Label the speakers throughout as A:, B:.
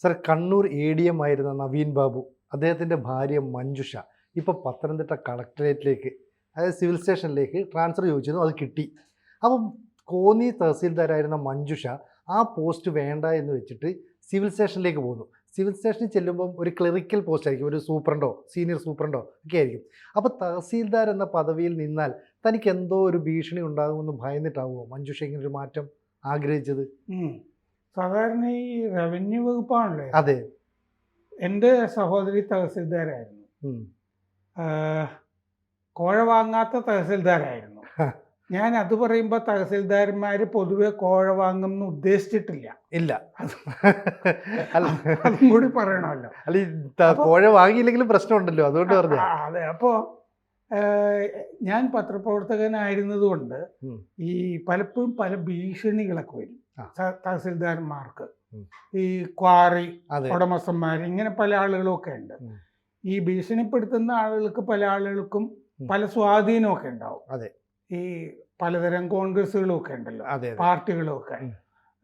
A: Sir Kannur എ.ഡി.എം ആയിരുന്ന നവീൻ ബാബു അദ്ദേഹത്തിൻ്റെ ഭാര്യ മഞ്ജുഷ ഇപ്പോൾ പത്തനംതിട്ട കളക്ടറേറ്റിലേക്ക് അതായത് സിവിൽ സ്റ്റേഷനിലേക്ക് ട്രാൻസ്ഫർ ചോദിച്ചിരുന്നു, അത് കിട്ടി. അപ്പം കോന്നി തഹസീൽദാരായിരുന്ന മഞ്ജുഷ ആ പോസ്റ്റ് വേണ്ട എന്ന് വെച്ചിട്ട് സിവിൽ സ്റ്റേഷനിലേക്ക് പോകുന്നു. സിവിൽ സ്റ്റേഷനിൽ ചെല്ലുമ്പം ഒരു ക്ലറിക്കൽ പോസ്റ്റ് ആയിരിക്കും, ഒരു സൂപ്രണ്ടോ സീനിയർ സൂപ്രണ്ടോ ഒക്കെ ആയിരിക്കും. അപ്പോൾ തഹസീൽദാർ എന്ന പദവിയിൽ നിന്നാൽ തനിക്ക് എന്തോ ഒരു ഭീഷണി ഉണ്ടാകുമെന്ന് ഭയന്നിട്ടാവുമോ മഞ്ജുഷ ഇങ്ങനെ ഒരു മാറ്റം ആഗ്രഹിച്ചത്?
B: സാധാരണ ഈ റവന്യൂ വകുപ്പാണല്ലോ.
A: അതെ,
B: എൻ്റെ സഹോദരി തഹസിൽദാരായിരുന്നു. കോഴ വാങ്ങാത്ത തഹസിൽദാരായിരുന്നു. ഞാൻ അത് പറയുമ്പോൾ തഹസിൽദാർമാർ പൊതുവെ കോഴ വാങ്ങുമെന്ന് ഉദ്ദേശിച്ചിട്ടില്ല.
A: ഇല്ല,
B: അതും കൂടി പറയണമല്ലോ.
A: അല്ല, കോഴ വാങ്ങിയില്ലെങ്കിലും പ്രശ്നമുണ്ടല്ലോ, അതുകൊണ്ട് പറഞ്ഞു.
B: അതെ, അപ്പോൾ ഞാൻ പത്രപ്രവർത്തകനായിരുന്നതുകൊണ്ട് ഈ പലപ്പോഴും പല ഭീഷണികളൊക്കെ വരും തഹസിൽദാർമാർക്ക്. ഈ ക്വാറി ഉടമസ്ഥന്മാർ, ഇങ്ങനെ പല ആളുകളൊക്കെ ഉണ്ട്. ഈ ഭീഷണിപ്പെടുത്തുന്ന ആളുകൾക്ക് പല ആളുകൾക്കും പല സ്വാധീനമൊക്കെ ഉണ്ടാവും.
A: അതെ,
B: ഈ പലതരം കോൺഗ്രസ്സുകളും ഒക്കെ ഉണ്ടല്ലോ, പാർട്ടികളും ഒക്കെ.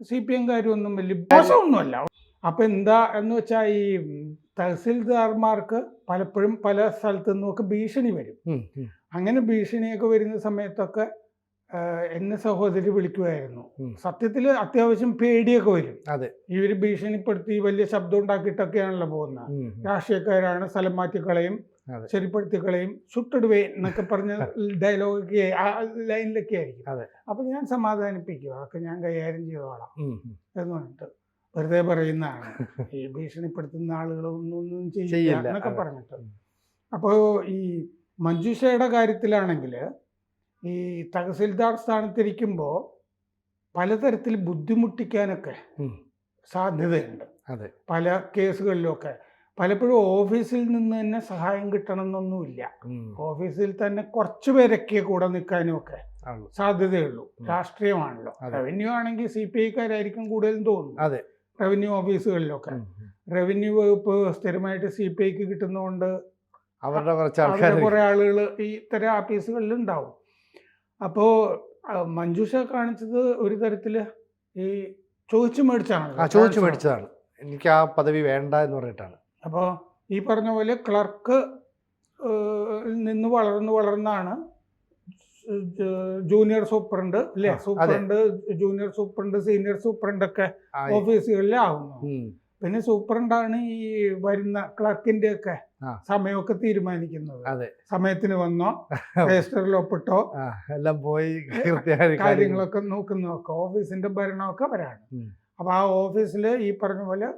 B: CPM കാര്യമൊന്നും വലിയ മോശമൊന്നുമല്ല. അപ്പം എന്താ എന്ന് വെച്ചാൽ ഈ തഹസിൽദാർമാർക്ക് പലപ്പോഴും പല സ്ഥലത്തു നിന്നൊക്കെ ഭീഷണി വരും. അങ്ങനെ ഭീഷണിയൊക്കെ വരുന്ന സമയത്തൊക്കെ എന്നെ സഹോദരി വിളിക്കുമായിരുന്നു. സത്യത്തിൽ അത്യാവശ്യം പേടിയൊക്കെ വരും. ഇവർ ഭീഷണിപ്പെടുത്തി വലിയ ശബ്ദം ഉണ്ടാക്കിയിട്ടൊക്കെയാണല്ലോ പോകുന്നത്. രാഷ്ട്രീയക്കാരാണ്, സ്ഥലം മാറ്റിക്കളയും, ശരിപ്പെടുത്തിക്കളയും, ചുട്ടിടുവേ എന്നൊക്കെ പറഞ്ഞ ഡയലോഗൊക്കെ ആ ലൈനിലൊക്കെ ആയിരിക്കും. അപ്പൊ ഞാൻ സമാധാനിപ്പിക്കും, അതൊക്കെ ഞാൻ കൈകാര്യം ചെയ്തോളാം എന്ന് പറഞ്ഞിട്ട്. വെറുതെ പറയുന്നതാണ്, ഈ ഭീഷണിപ്പെടുത്തുന്ന ആളുകളൊന്നും ചെയ്യില്ല എന്നൊക്കെ പറഞ്ഞിട്ട്. അപ്പോൾ ഈ മഞ്ജുഷയുടെ കാര്യത്തിലാണെങ്കിൽ ഈ തഹസിൽദാർ സ്ഥാനത്തിരിക്കുമ്പോൾ പലതരത്തിൽ ബുദ്ധിമുട്ടിക്കാനൊക്കെ സാധ്യതയുണ്ട്. പല കേസുകളിലൊക്കെ പലപ്പോഴും ഓഫീസിൽ നിന്ന് തന്നെ സഹായം കിട്ടണമെന്നൊന്നുമില്ല. ഓഫീസിൽ തന്നെ കുറച്ചു പേരൊക്കെ കൂടെ നിൽക്കാനും ഒക്കെ സാധ്യതയുള്ളൂ. രാഷ്ട്രീയമാണല്ലോ. റവന്യൂ ആണെങ്കിൽ CPI-കാരായിരിക്കും കൂടുതലും തോന്നുന്നു. റവന്യൂ ഓഫീസുകളിലൊക്കെ റവന്യൂ വകുപ്പ് സ്ഥിരമായിട്ട് CPI-ക്ക് കിട്ടുന്നതുകൊണ്ട് അവരുടെ കുറെ ആളുകൾ ഈ ഇത്തരം ഓഫീസുകളിൽ ഉണ്ടാവും. അപ്പോൾ മഞ്ജുഷ കാണിച്ചത് ഒരു തരത്തില് ഈ ചോദിച്ചു മേടിച്ചതാണ്.
A: എനിക്ക് ആ പദവി വേണ്ട എന്ന് പറഞ്ഞിട്ടാണ്.
B: അപ്പോൾ ഈ പറഞ്ഞ പോലെ ക്ലർക്ക് നിന്ന് വളർന്നാണ് ജൂനിയർ സൂപ്രണ്ട് അല്ലേ, superintendent, junior superintendent, senior superintendent ഒക്കെ ഓഫീസുകളിൽ ആവുന്നു. പിന്നെ സൂപ്രണ്ടാണ് ഈ വരുന്ന ക്ലർക്കിന്റെ ഒക്കെ സമയമൊക്കെ തീരുമാനിക്കുന്നത്. സമയത്തിന് വന്നോ, രജിസ്റ്ററിൽ ഒപ്പിട്ടോ,
A: എല്ലാം പോയി
B: കാര്യങ്ങളൊക്കെ നോക്കുന്നതൊക്കെ ഓഫീസിന്റെ ഭരണമൊക്കെ അവരാണ്. അപ്പൊ ആ ഓഫീസിൽ ഈ പറഞ്ഞ പോലെ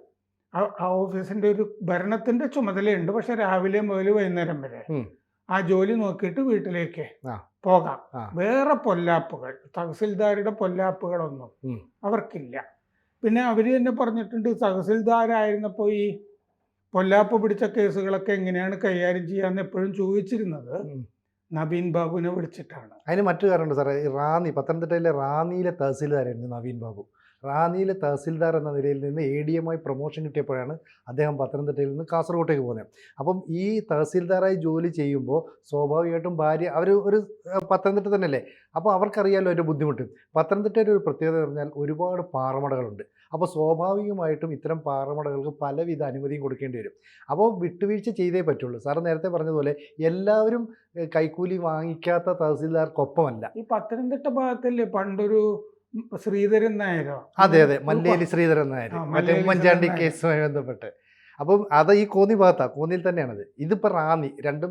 B: ആ ഓഫീസിന്റെ ഒരു ഭരണത്തിന്റെ ചുമതലയുണ്ട്. പക്ഷെ രാവിലെ മുതൽ വൈകുന്നേരം വരെ ആ ജോലി നോക്കിയിട്ട് വീട്ടിലേക്ക് പോകാം. വേറെ പൊല്ലാപ്പുകൾ, തഹസിൽദാരുടെ പൊല്ലാപ്പുകളൊന്നും അവർക്കില്ല. പിന്നെ അവർ തന്നെ പറഞ്ഞിട്ടുണ്ട്, തഹസിൽദാരായിരുന്നപ്പോൾ ഈ പൊല്ലാപ്പ് പിടിച്ച കേസുകളൊക്കെ എങ്ങനെയാണ് കൈകാര്യം ചെയ്യാന്ന് എപ്പോഴും ചോദിച്ചിരുന്നത് നവീൻ ബാബുവിനെ വിളിച്ചിട്ടാണ്.
A: അതിന് മറ്റു കാരണമുണ്ട് സാറേ. റാന്നി, പത്തനംതിട്ടയിലെ റാന്നിയിലെ തഹസിൽദാരായിരുന്നു നവീൻ ബാബു. റാന്നിയിലെ തഹസിൽദാർ എന്ന നിലയിൽ നിന്ന് ADM ആയി പ്രൊമോഷൻ കിട്ടിയപ്പോഴാണ് അദ്ദേഹം പത്തനംതിട്ടയിൽ നിന്ന് കാസർഗോട്ടേക്ക് പോകുന്നത്. അപ്പം ഈ തഹസിൽദാറായി ജോലി ചെയ്യുമ്പോൾ സ്വാഭാവികമായിട്ടും ഭാര്യ, അവർ ഒരു പത്തനംതിട്ട തന്നെയല്ലേ, അപ്പോൾ അവർക്കറിയാമല്ലോ അതിൻ്റെ ബുദ്ധിമുട്ട്. പത്തനംതിട്ടയുടെ ഒരു പ്രത്യേകത പറഞ്ഞാൽ ഒരുപാട് പാറമടകളുണ്ട്. അപ്പോൾ സ്വാഭാവികമായിട്ടും ഇത്തരം പാറമടകൾക്ക് പലവിധ അനുമതിയും കൊടുക്കേണ്ടി വരും. അപ്പോൾ വിട്ടുവീഴ്ച ചെയ്തേ പറ്റുള്ളൂ. സാറ് നേരത്തെ പറഞ്ഞതുപോലെ എല്ലാവരും കൈക്കൂലി വാങ്ങിക്കാത്ത തഹസിൽദാർക്കൊപ്പമല്ല.
B: ഈ പത്തനംതിട്ട ഭാഗത്തല്ലേ പണ്ടൊരു ശ്രീധരൻ നായരോ?
A: അതെ, മല്ലേലി ശ്രീധരൻ നായർ, മറ്റേ ഉമ്മൻചാണ്ടി കേസുമായി ബന്ധപ്പെട്ട്. അപ്പം അത് ഈ കോന്നി ഭാഗത്താണ്, കോന്നിയിൽ തന്നെയാണത്. ഇതിപ്പോൾ റാന്നി, രണ്ട്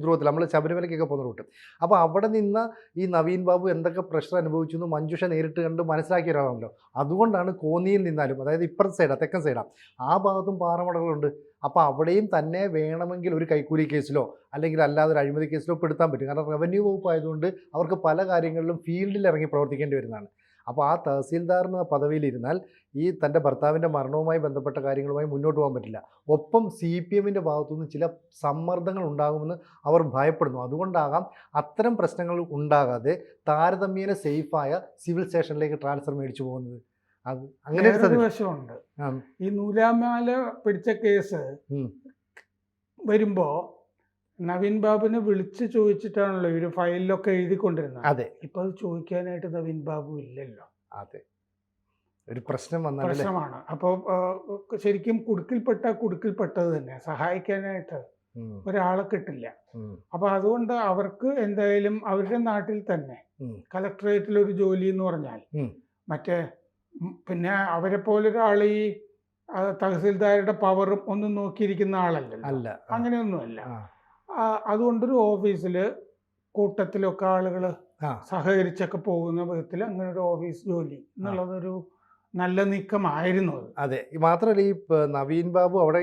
A: ധ്രുവത്തിൽ, നമ്മൾ ശബരിമലയ്ക്കൊക്കെ പോകുന്ന റൂട്ട്. അപ്പോൾ അവിടെ നിന്ന് ഈ നവീൻ ബാബു എന്തൊക്കെ പ്രഷർ അനുഭവിച്ചു എന്ന് മഞ്ജുഷ നേരിട്ട് കണ്ട് മനസ്സിലാക്കിയ ഒരാളാണല്ലോ. അതുകൊണ്ടാണ് കോന്നിയിൽ നിന്നാലും, അതായത് ഇപ്പുറത്തെ സൈഡാണ്, തെക്കൻ സൈഡാണ്, ആ ഭാഗത്തും പാറമടകളുണ്ട്. അപ്പോൾ അവിടെയും തന്നെ വേണമെങ്കിൽ ഒരു കൈക്കൂലി കേസിലോ അല്ലെങ്കിൽ അല്ലാതെ ഒരു അഴിമതി കേസിലോ പെടുത്താൻ പറ്റും. കാരണം റവന്യൂ വകുപ്പ് ആയതുകൊണ്ട് അവർക്ക് പല കാര്യങ്ങളിലും ഫീൽഡിൽ ഇറങ്ങി പ്രവർത്തിക്കേണ്ടി വരുന്നതാണ്. അപ്പോൾ ആ തഹസീൽദാർ എന്ന പദവിയിലിരുന്നാൽ ഈ തൻ്റെ ഭർത്താവിൻ്റെ മരണവുമായി ബന്ധപ്പെട്ട കാര്യങ്ങളുമായി മുന്നോട്ട് പോകാൻ പറ്റില്ല. ഒപ്പം CPM-ൻ്റെ ഭാഗത്തുനിന്ന് ചില സമ്മർദ്ദങ്ങൾ ഉണ്ടാകുമെന്ന് അവർ ഭയപ്പെടുന്നു. അതുകൊണ്ടാകാം അത്തരം പ്രശ്നങ്ങൾ ഉണ്ടാകാതെ താരതമ്യേന സേഫായ സിവിൽ സ്റ്റേഷനിലേക്ക് ട്രാൻസ്ഫർ മേടിച്ചു പോകുന്നത്. അത് അങ്ങനെ
B: ഒരു വശമുണ്ട്. ഈ നൂലാമാല പിടിച്ച കേസ് വരുമ്പോൾ നവീൻ ബാബുവിനെ വിളിച്ച് ചോദിച്ചിട്ടാണല്ലോ ഇവര് ഫയലിലൊക്കെ എഴുതിക്കൊണ്ടിരുന്നത്. ഇപ്പൊ അത് ചോദിക്കാനായിട്ട് നവീൻ ബാബു ഇല്ലല്ലോ.
A: ഒരു പ്രശ്നം വന്നാൽ
B: പ്രശ്നമാണ്. അപ്പോൾ ശരിക്കും കുടുക്കിൽപ്പെട്ടത് തന്നെ സഹായിക്കാനായിട്ട് ഒരാളെ കിട്ടില്ല. അപ്പോൾ അതുകൊണ്ട് അവർക്ക് എന്തായാലും അവരുടെ നാട്ടിൽ തന്നെ കളക്ടറേറ്റിൽ ഒരു ജോലി എന്ന് പറഞ്ഞാൽ മറ്റേ പിന്നെ അവരെ പോലൊരാൾ ഈ തഹസിൽദാരുടെ പവറും ഒന്നും നോക്കിയിരിക്കുന്ന ആളല്ലല്ലോ, അങ്ങനെയൊന്നുമല്ല. അതുകൊണ്ടൊരു ഓഫീസിൽ കൂട്ടത്തിലൊക്കെ ആളുകൾ സഹകരിച്ചൊക്കെ പോകുന്ന വിധത്തിൽ അങ്ങനെ ഒരു ഓഫീസ് ജോലി എന്നുള്ളതൊരു നല്ല നീക്കമായിരുന്നു അത്.
A: അതെ, മാത്രമല്ല ഈ നവീൻ ബാബു അവിടെ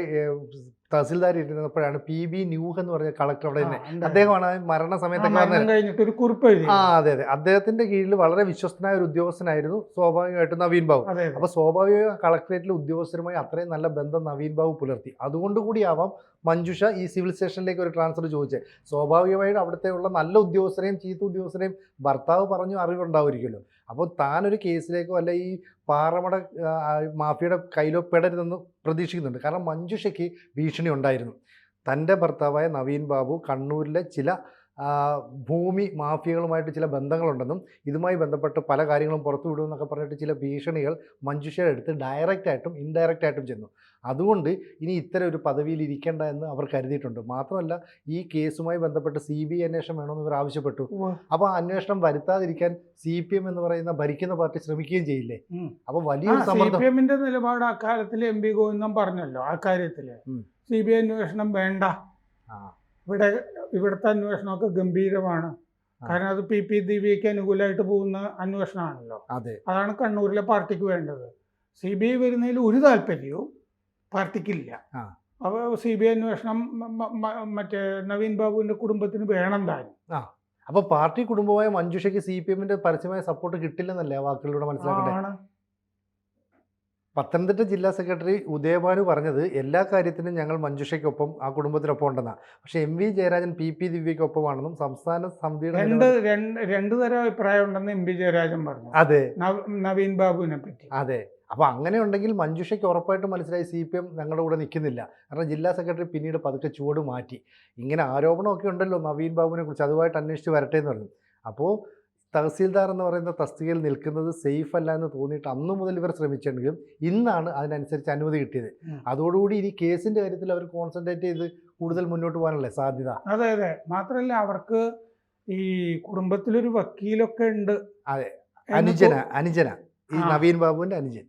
A: തഹസിൽദാർ ഇരുന്നപ്പോഴാണ് PB ന്യൂഹ് എന്ന് പറഞ്ഞ കളക്ടർ അവിടെ തന്നെ, അദ്ദേഹമാണ് മരണസമയത്തൊക്കെ
B: കഴിഞ്ഞിട്ട് ഒരു കുറിപ്പ് എഴുതി.
A: അതെ അതെ, അദ്ദേഹത്തിന്റെ കീഴിൽ വളരെ വിശ്വസ്തനായ ഒരു ഉദ്യോഗസ്ഥനായിരുന്നു സ്വാഭാവികമായിട്ടും നവീൻ ബാബു. അപ്പൊ സ്വാഭാവിക കളക്ടറേറ്റിലെ ഉദ്യോഗസ്ഥരുമായി അത്രയും നല്ല ബന്ധം നവീൻ ബാബു പുലർത്തി. അതുകൊണ്ട് കൂടിയാവാം മഞ്ജുഷ ഈ സിവിൽ സ്റ്റേഷനിലേക്ക് ഒരു ട്രാൻസ്ഫർ ചോദിച്ചത്. സ്വാഭാവികമായിട്ട് അവിടുത്തെ ഉള്ള നല്ല ഉദ്യോഗസ്ഥരെയും ചീത്ത ഉദ്യോഗസ്ഥരെയും ഭർത്താവ് പറഞ്ഞു അറിവുണ്ടാവുമായിരിക്കുമല്ലോ. അപ്പോൾ താനൊരു കേസിലേക്കോ അല്ല ഈ പാറമട മാഫിയയുടെ കയ്യിലോ പെടരുതെന്ന് പ്രതീക്ഷിക്കുന്നുണ്ട്. കാരണം മഞ്ജുഷയ്ക്ക് ഭീഷണി ഉണ്ടായിരുന്നു. തൻ്റെ ഭർത്താവായ നവീൻ ബാബു കണ്ണൂരിലെ ചില ഭൂമി മാഫിയകളുമായിട്ട് ചില ബന്ധങ്ങളുണ്ടെന്നും ഇതുമായി ബന്ധപ്പെട്ട് പല കാര്യങ്ങളും പുറത്തു വിടുമെന്നൊക്കെ പറഞ്ഞിട്ട് ചില ഭീഷണികൾ മഞ്ജുഷയുടെ അടുത്ത് ഡയറക്റ്റായിട്ടും ഇൻഡയറക്റ്റായിട്ടും ചെന്നു. അതുകൊണ്ട് ഇനി ഇത്തരം ഒരു പദവിയിൽ ഇരിക്കേണ്ട എന്ന് അവർ കരുതിയിട്ടുണ്ട്. മാത്രമല്ല ഈ കേസുമായി ബന്ധപ്പെട്ട് CBI അന്വേഷണം വേണമെന്ന് ഇവർ ആവശ്യപ്പെട്ടു. അപ്പോൾ അന്വേഷണം വരുത്താതിരിക്കാൻ CPM എന്ന് പറയുന്ന ഭരിക്കുന്ന പാർട്ടി ശ്രമിക്കുകയും ചെയ്യില്ലേ? അപ്പോൾ വലിയൊരു സമ്മർദ്ദം.
B: CPMന്റെ നിലപാട് അക്കാര്യത്തിൽ MP ഗോവിന്ദൻ പറഞ്ഞല്ലോ. ആ കാര്യത്തിൽ CBI അന്വേഷണം വേണ്ട, ഇവിടുത്തെ അന്വേഷണമൊക്കെ ഗംഭീരമാണ്. കാരണം അത് PP ദിവ്യയ്ക്ക് അനുകൂലമായിട്ട് പോകുന്ന അന്വേഷണമാണല്ലോ. അതാണ് കണ്ണൂരിലെ പാർട്ടിക്ക് വേണ്ടത്. CBI വരുന്നതിൽ ഒരു താല്പര്യവും പാർട്ടിക്കില്ല. അപ്പോൾ CBI അന്വേഷണം മറ്റേ നവീൻ ബാബുവിന്റെ കുടുംബത്തിന് വേണം താനും.
A: അപ്പോൾ പാർട്ടി കുടുംബമായ മഞ്ജുഷയ്ക്ക് CPMന്റെ പരസ്യമായ സപ്പോർട്ട് കിട്ടില്ലെന്നല്ലേ വാക്കുകളിലൂടെ മനസ്സിലാക്കട്ടെ? പത്തനംതിട്ട ജില്ലാ സെക്രട്ടറി ഉദയഭാനു പറഞ്ഞത് എല്ലാ കാര്യത്തിനും ഞങ്ങൾ മഞ്ജുഷയ്ക്കൊപ്പം ആ കുടുംബത്തിനൊപ്പം ഉണ്ടെന്നാണ്. പക്ഷേ MV ജയരാജൻ PP ദിവ്യയ്ക്കൊപ്പമാണെന്നും സംസ്ഥാന സമിതിയുടെ
B: രണ്ട് തരം അഭിപ്രായം ഉണ്ടെന്ന് MV ജയരാജൻ പറഞ്ഞു.
A: അതെ,
B: നവീൻ ബാബുവിനെ പറ്റി.
A: അതെ. അപ്പോൾ അങ്ങനെ ഉണ്ടെങ്കിൽ മഞ്ജുഷയ്ക്ക് ഉറപ്പായിട്ടും മനസ്സിലായി CPM ഞങ്ങളുടെ കൂടെ നിൽക്കുന്നില്ല. കാരണം ജില്ലാ സെക്രട്ടറി പിന്നീട് പതുക്കെ ചുവട് മാറ്റി. ഇങ്ങനെ ആരോപണമൊക്കെ ഉണ്ടല്ലോ നവീൻ ബാബുവിനെ കുറിച്ച്, അതുമായിട്ട് അന്വേഷിച്ച് വരട്ടെ എന്ന് പറഞ്ഞു. അപ്പോൾ തഹസീൽദാർ എന്ന് പറയുന്ന തസ്തികയിൽ നിൽക്കുന്നത് സേഫ് അല്ല എന്ന് തോന്നിയിട്ട് അന്നു മുതൽ ഇവർ ശ്രമിച്ചിട്ടുണ്ടെങ്കിലും ഇന്നാണ് അതിനനുസരിച്ച് അനുമതി കിട്ടിയത്. അതോടുകൂടി ഇനി കേസിന്റെ കാര്യത്തിൽ അവർ കോൺസെൻട്രേറ്റ് ചെയ്ത് കൂടുതൽ മുന്നോട്ട് പോകാനല്ലേ സാധ്യത?
B: അതെ അതെ, മാത്രമല്ല അവർക്ക് ഈ കുടുംബത്തിലൊരു വക്കീലൊക്കെ ഉണ്ട്.
A: അതെ, അനുജന ഈ നവീൻ ബാബുവിന്റെ അനുജൻ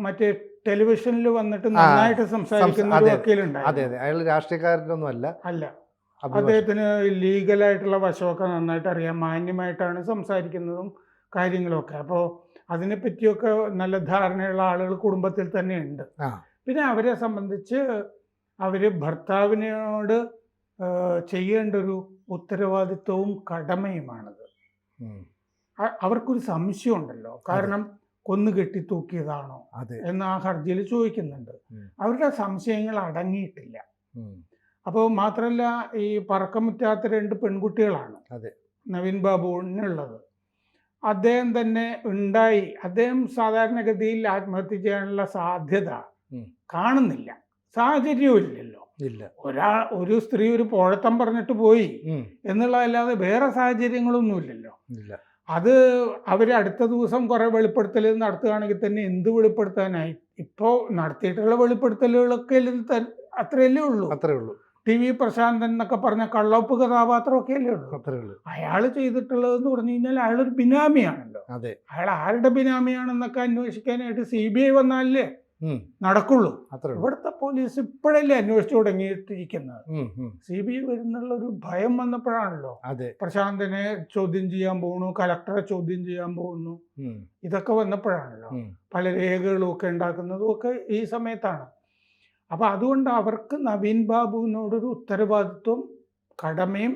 B: മറ്റേ ടെലിവിഷനിൽ വന്നിട്ട് നന്നായിട്ട് സംസാരിക്കുന്ന ഒരു വക്കീലുണ്ട്.
A: അതെ അതെ, അയാൾ രാഷ്ട്രീയക്കാരനൊന്നും അല്ല.
B: അദ്ദേഹത്തിന് ലീഗലായിട്ടുള്ള വശമൊക്കെ നന്നായിട്ട് അറിയാം. മാന്യമായിട്ടാണ് സംസാരിക്കുന്നതും കാര്യങ്ങളൊക്കെ. അപ്പോൾ അതിനെപ്പറ്റിയൊക്കെ നല്ല ധാരണയുള്ള ആളുകൾ കുടുംബത്തിൽ തന്നെ ഉണ്ട്. പിന്നെ അവരെ സംബന്ധിച്ച് അവർ ഭർത്താവിനോട് ചെയ്യേണ്ട ഒരു ഉത്തരവാദിത്വവും കടമയുമാണത്. അവർക്കൊരു സംശയം ഉണ്ടല്ലോ, കാരണം കൊന്നു കെട്ടി തൂക്കിയതാണോ എന്ന് ആ ഹർജിയിൽ ചോദിക്കുന്നുണ്ട്. അവരുടെ സംശയങ്ങൾ അടങ്ങിയിട്ടില്ല. അപ്പോൾ മാത്രമല്ല ഈ പറക്കമുറ്റാത്ത 2 പെൺകുട്ടികളാണ് നവീൻ ബാബുവിനുള്ളത്. അദ്ദേഹം തന്നെ അദ്ദേഹം സാധാരണഗതിയിൽ ആത്മഹത്യ ചെയ്യാനുള്ള സാധ്യത കാണുന്നില്ല, സാഹചര്യവും ഇല്ലല്ലോ. ഒരു സ്ത്രീ ഒരു പോഴത്തം പറഞ്ഞിട്ട് പോയി എന്നുള്ളതല്ലാതെ വേറെ സാഹചര്യങ്ങളൊന്നുമില്ലല്ലോ. അത് അവർ അടുത്ത ദിവസം കുറേ വെളിപ്പെടുത്തൽ നടത്തുകയാണെങ്കിൽ തന്നെ എന്ത് വെളിപ്പെടുത്താനായി? ഇപ്പോൾ നടത്തിയിട്ടുള്ള വെളിപ്പെടുത്തലുകളൊക്കെ അത്രയല്ലേ ഉള്ളൂ. TV പ്രശാന്തൻ എന്നൊക്കെ പറഞ്ഞ കള്ളൊപ്പ് കഥാപാത്രമൊക്കെ അല്ലേ ഉള്ളൂ. അയാൾ ചെയ്തിട്ടുള്ളതെന്ന് പറഞ്ഞു കഴിഞ്ഞാൽ അയാളൊരു ബിനാമിയാണല്ലോ. അയാൾ ആരുടെ ബിനാമിയാണെന്നൊക്കെ അന്വേഷിക്കാനായിട്ട് CBI വന്നാലേ നടക്കുള്ളൂ. ഇവിടുത്തെ പോലീസ് ഇപ്പോഴല്ലേ അന്വേഷിച്ചു തുടങ്ങിയിട്ടിരിക്കുന്നത്. CBI വരുന്നുള്ള ഒരു ഭയം വന്നപ്പോഴാണല്ലോ പ്രശാന്തനെ ചോദ്യം ചെയ്യാൻ പോകുന്നു, കലക്ടറെ ചോദ്യം ചെയ്യാൻ പോകുന്നു, ഇതൊക്കെ വന്നപ്പോഴാണല്ലോ പല രേഖകളും ഒക്കെ ഉണ്ടാക്കുന്നതും ഒക്കെ ഈ സമയത്താണ്. അപ്പോൾ അതുകൊണ്ട് അവർക്ക് നവീൻ ബാബുവിനോടൊരു ഉത്തരവാദിത്വം, കടമയും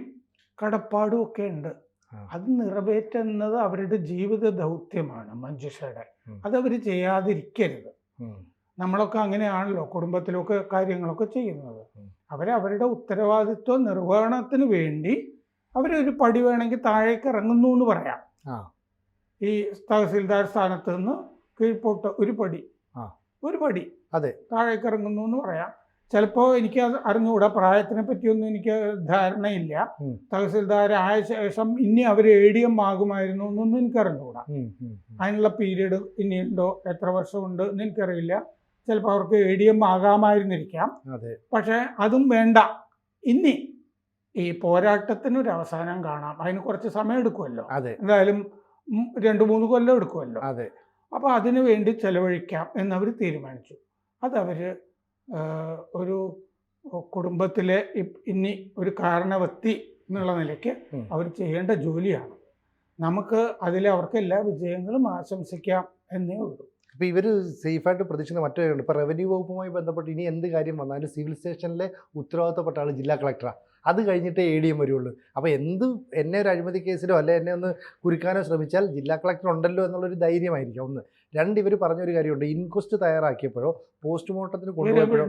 B: കടപ്പാടും ഒക്കെ ഉണ്ട്. അത് നിറവേറ്റുന്നത് അവരുടെ ജീവിത ദൗത്യമാണ് മഞ്ജുഷയുടെ. അതവർ ചെയ്യാതിരിക്കരുത്. നമ്മളൊക്കെ അങ്ങനെയാണല്ലോ കുടുംബത്തിലൊക്കെ കാര്യങ്ങളൊക്കെ ചെയ്യുന്നത്. അവരവരുടെ ഉത്തരവാദിത്വ നിർവഹണത്തിന് വേണ്ടി അവരൊരു പടി വേണമെങ്കിൽ താഴേക്ക് ഇറങ്ങുന്നു എന്ന് പറയാം. ഈ തഹസീൽദാർ സ്ഥാനത്ത് നിന്ന് കീഴ്പോട്ട് ഒരു പടി താഴേക്ക് ഇറങ്ങുന്നു എന്ന് പറയാം. ചിലപ്പോൾ എനിക്ക് അത് അറിഞ്ഞുകൂടാ, പ്രായത്തിനെ പറ്റിയൊന്നും എനിക്ക് ധാരണയില്ല. തഹസിൽദാരായ ശേഷം ഇനി അവർ ADM ആകുമായിരുന്നു എന്നൊന്നും എനിക്ക് അറിഞ്ഞുകൂടാ. അതിനുള്ള പീരീഡ് ഇനിയുണ്ടോ, എത്ര വർഷമുണ്ട് എന്ന് എനിക്കറിയില്ല. ചിലപ്പോൾ അവർക്ക് ADM ആകാമായിരുന്നിരിക്കാം. പക്ഷെ അതും വേണ്ട. ഇനി ഈ പോരാട്ടത്തിനൊരു അവസാനം കാണാം. അതിന് കുറച്ച് സമയം എടുക്കുമല്ലോ, എന്തായാലും 2-3 കൊല്ലം എടുക്കുമല്ലോ. അപ്പോൾ അതിനു വേണ്ടി ചെലവഴിക്കാം എന്നവർ തീരുമാനിച്ചു. അതവർ ഒരു കുടുംബത്തിലെ ഇനി ഒരു കാരണവത്തി എന്നുള്ള നിലയ്ക്ക് അവർ ചെയ്യേണ്ട ജോലിയാണ്. നമുക്ക് അതിൽ അവർക്ക് എല്ലാ വിജയങ്ങളും ആശംസിക്കാം എന്നേ ഉള്ളൂ.
A: ഇപ്പോൾ ഇവർ സേഫായിട്ട് പ്രതീക്ഷിക്കുന്ന മറ്റൊരു കാര്യമുണ്ട്. ഇപ്പോൾ റവന്യൂ വകുപ്പുമായി ബന്ധപ്പെട്ട് ഇനി എന്ത് കാര്യം വന്നാലും സിവിൽ സ്റ്റേഷനിലെ ഉത്തരവാദിത്തപ്പെട്ട ആൾ ജില്ലാ കളക്ടറാണ്. അത് കഴിഞ്ഞിട്ടേ ADM വരുള്ളൂ. അപ്പോൾ എന്നെ ഒരു അഴിമതി കേസിലോ അല്ലെ എന്നെ ഒന്ന് കുരുക്കാനോ ശ്രമിച്ചാൽ ജില്ലാ കളക്ടർ ഉണ്ടല്ലോ എന്നുള്ളൊരു ധൈര്യമായിരിക്കും ഒന്ന്. 2, ഇവർ പറഞ്ഞൊരു കാര്യമുണ്ട്. ഇൻക്വസ്റ്റ് തയ്യാറാക്കിയപ്പോഴോ പോസ്റ്റ്മോർട്ടത്തിന് കൊണ്ടുപോയപ്പോഴോ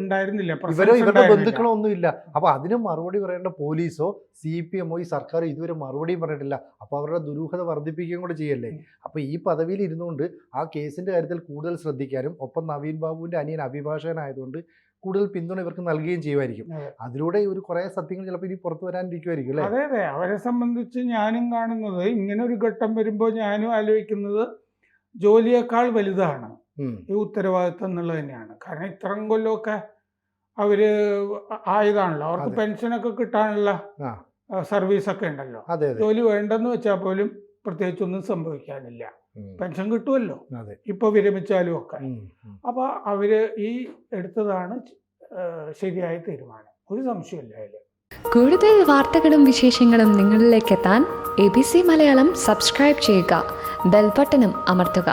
A: ഇവരുടെ ബന്ധുക്കളോ ഒന്നുമില്ല. അപ്പോൾ അതിന് മറുപടി പറയേണ്ട പോലീസോ CPM ഈ സർക്കാർ ഇതുവരെ മറുപടിയും പറഞ്ഞിട്ടില്ല. അപ്പോൾ അവരുടെ ദുരൂഹത വർദ്ധിപ്പിക്കുകയും കൂടെ ചെയ്യല്ലേ. അപ്പോൾ ഈ പദവിയിൽ ഇരുന്നുകൊണ്ട് ആ കേസിൻ്റെ കാര്യത്തിൽ കൂടുതൽ ശ്രദ്ധിക്കാനും ഒപ്പം നവീൻ ബാബുവിൻ്റെ അനിയൻ അഭിഭാഷകനായതുകൊണ്ട് കൂടുതൽ പിന്തുണ ഇവർക്ക് നൽകുകയും ചെയ്യുമായിരിക്കും. അതിലൂടെ ഒരു കുറേ സത്യങ്ങൾ ചിലപ്പോൾ ഇനി പുറത്തു വരാനിരിക്കുമായിരിക്കും അല്ലേ.
B: അതെ, അവരെ സംബന്ധിച്ച് ഞാനും കാണുന്നത്, ഇങ്ങനെ ഒരു ഘട്ടം വരുമ്പോൾ ഞാനും ആലോചിക്കുന്നത് ജോലിയേക്കാൾ വലുതാണ് ഈ ഉത്തരവാദിത്വം എന്നുള്ളത് തന്നെയാണ്. കാരണം ഇത്രയും കൊല്ലമൊക്കെ അവര് ആയതാണല്ലോ, അവർക്ക് പെൻഷനൊക്കെ കിട്ടാനുള്ള സർവീസൊക്കെ ഉണ്ടല്ലോ. ജോലി വേണ്ടെന്ന് വെച്ചാൽ പോലും പ്രത്യേകിച്ചൊന്നും സംഭവിക്കാനില്ല, പെൻഷൻ കിട്ടുമല്ലോ ഇപ്പോൾ വിരമിച്ചാലും ഒക്കെ. അപ്പോൾ അവര് ഈ എടുത്തതാണ് ശരിയായ തീരുമാനം, ഒരു സംശയമില്ല അതിൽ.
C: കൂടുതൽ വാർത്തകളും വിശേഷങ്ങളും നിങ്ങളിലേക്ക് എത്താൻ ABC മലയാളം സബ്സ്ക്രൈബ് ചെയ്യുക, ബെൽ ബട്ടണും അമർത്തുക.